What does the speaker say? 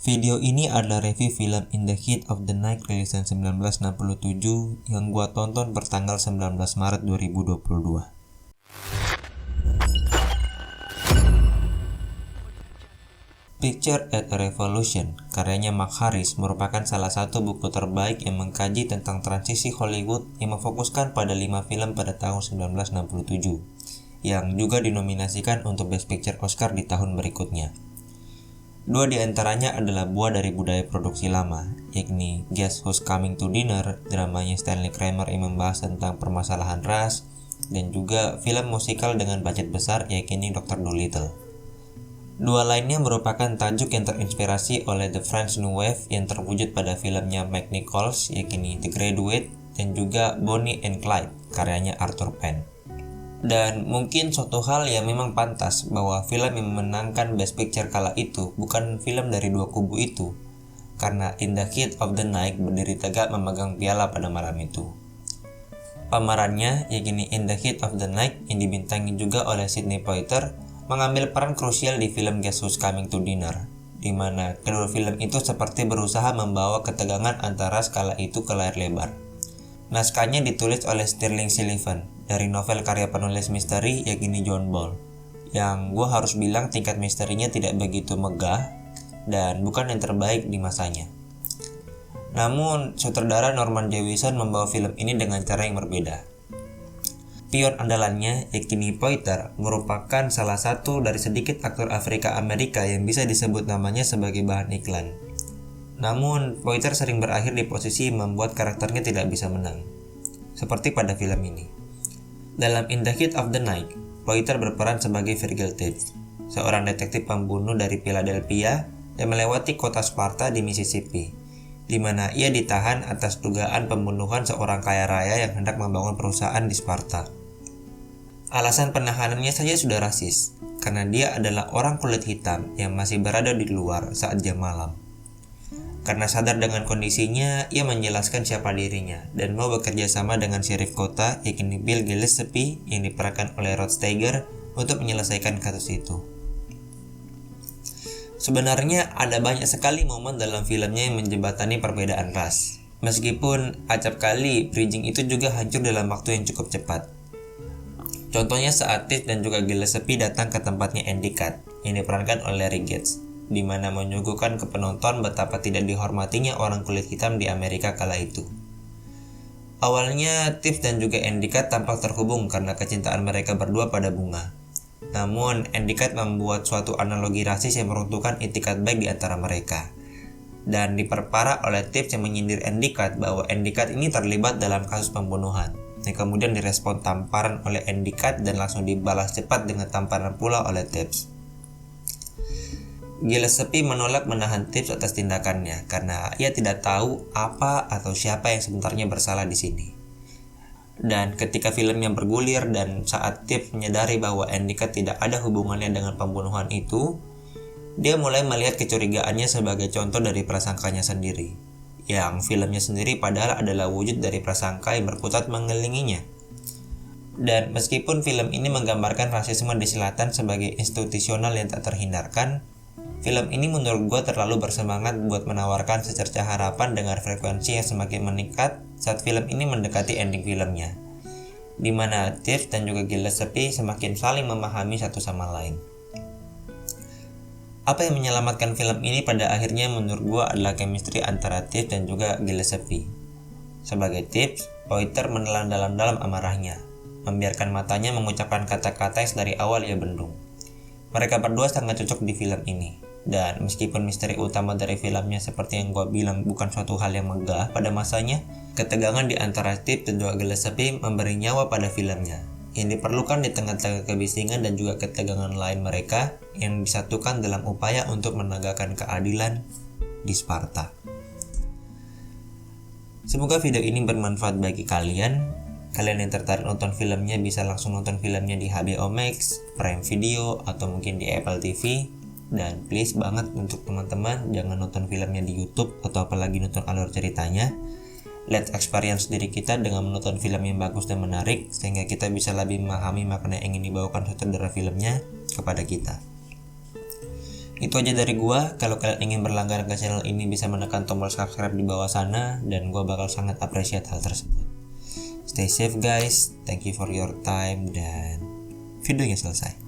Video ini adalah review film In the Heat of the Night rilisan 1967 yang gua tonton pertanggal 19 Maret 2022. Picture at a Revolution, karyanya Mark Harris, merupakan salah satu buku terbaik yang mengkaji tentang transisi Hollywood yang memfokuskan pada 5 film pada tahun 1967, yang juga dinominasikan untuk Best Picture Oscar di tahun berikutnya. Dua di antaranya adalah buah dari budaya produksi lama, yakni Guess Who's Coming to Dinner, dramanya Stanley Kramer yang membahas tentang permasalahan ras, dan juga film musikal dengan budget besar, yakni Dr. Dolittle. Dua lainnya merupakan tajuk yang terinspirasi oleh The French New Wave yang terwujud pada filmnya Mike Nichols, yakni The Graduate, dan juga Bonnie and Clyde, karyanya Arthur Penn. Dan mungkin suatu hal yang memang pantas bahwa film yang memenangkan Best Picture kala itu bukan film dari dua kubu itu, karena In the Heat of the Night berdiri tegak memegang piala pada malam itu. Pemerannya, yakni In the Heat of the Night yang dibintangi juga oleh Sidney Poitier, mengambil peran krusial di film Guess Who's Coming to Dinner, di mana kedua film itu seperti berusaha membawa ketegangan antara skala itu ke layar lebar. Naskahnya ditulis oleh Stirling Sullivan dari novel karya penulis misteri yakni John Ball, yang gue harus bilang tingkat misterinya tidak begitu megah dan bukan yang terbaik di masanya. Namun, sutradara Norman Jewison membawa film ini dengan cara yang berbeda. Pion andalannya, yakni Poitier, merupakan salah satu dari sedikit aktor Afrika Amerika yang bisa disebut namanya sebagai bahan iklan. Namun, Poitier sering berakhir di posisi membuat karakternya tidak bisa menang, seperti pada film ini. Dalam In the Heat of the Night, Poitier berperan sebagai Virgil Tibbs, seorang detektif pembunuh dari Philadelphia yang melewati kota Sparta di Mississippi, di mana ia ditahan atas dugaan pembunuhan seorang kaya raya yang hendak membangun perusahaan di Sparta. Alasan penahanannya saja sudah rasis, karena dia adalah orang kulit hitam yang masih berada di luar saat jam malam. Karena sadar dengan kondisinya, ia menjelaskan siapa dirinya dan mau bekerja sama dengan sheriff kota, yakni Bill Gillespie yang diperankan oleh Rod Steiger untuk menyelesaikan kasus itu. Sebenarnya ada banyak sekali momen dalam filmnya yang menjembatani perbedaan ras. Meskipun acap kali bridging itu juga hancur dalam waktu yang cukup cepat. Contohnya saat Tibbs dan juga Gillespie datang ke tempatnya Andy Katt yang diperankan oleh Larry Gates, di mana menyuguhkan ke penonton betapa tidak dihormatinya orang kulit hitam di Amerika kala itu. Awalnya Tibbs dan juga Andy Katt tampak terhubung karena kecintaan mereka berdua pada bunga. Namun, Andy Katt membuat suatu analogi rasis yang meruntuhkan itikat baik di antara mereka. Dan diperparah oleh Tibbs yang menyindir Andy Katt bahwa Andy Katt ini terlibat dalam kasus pembunuhan, yang kemudian direspon tamparan oleh Andy Katt dan langsung dibalas cepat dengan tamparan pula oleh Tibbs. Gillespie menolak menahan Tibbs atas tindakannya karena ia tidak tahu apa atau siapa yang sebenarnya bersalah di sini. Dan ketika filmnya bergulir dan saat Tibbs menyadari bahwa Andy Katt tidak ada hubungannya dengan pembunuhan itu, dia mulai melihat kecurigaannya sebagai contoh dari prasangkanya sendiri, yang filmnya sendiri padahal adalah wujud dari prasangka yang berkutat mengelilinginya. Dan meskipun film ini menggambarkan rasisme di selatan sebagai institusional yang tak terhindarkan, film ini menurut gue terlalu bersemangat buat menawarkan secerca harapan dengan frekuensi yang semakin meningkat saat film ini mendekati ending filmnya, di mana Tibbs dan juga Gillespie semakin saling memahami satu sama lain. Apa yang menyelamatkan film ini pada akhirnya menurut gue adalah chemistry antara Tibbs dan juga Gillespie. Sebagai Tibbs, Poitier menelan dalam-dalam amarahnya, membiarkan matanya mengucapkan kata-kata yang dari awal ia bendung. Mereka berdua sangat cocok di film ini, dan meskipun misteri utama dari filmnya seperti yang gue bilang bukan suatu hal yang megah pada masanya, ketegangan di antara Tibbs dan juga Gillespie memberi nyawa pada filmnya, yang diperlukan di tengah-tengah kebisingan dan juga ketegangan lain mereka yang disatukan dalam upaya untuk menegakkan keadilan di Sparta. Semoga video ini bermanfaat bagi kalian. Kalian yang tertarik nonton filmnya bisa langsung nonton filmnya di HBO Max, Prime Video, atau mungkin di Apple TV. Dan please banget untuk teman-teman jangan nonton filmnya di YouTube atau apalagi nonton alur ceritanya. Let's experience diri kita dengan menonton film yang bagus dan menarik, sehingga kita bisa lebih memahami makna yang ingin dibawakan sutradara filmnya kepada kita. Itu aja dari gua. Kalau kalian ingin berlangganan ke channel ini bisa menekan tombol subscribe di bawah sana dan gua bakal sangat appreciate hal tersebut. Stay safe guys. Thank you for your time dan videonya selesai.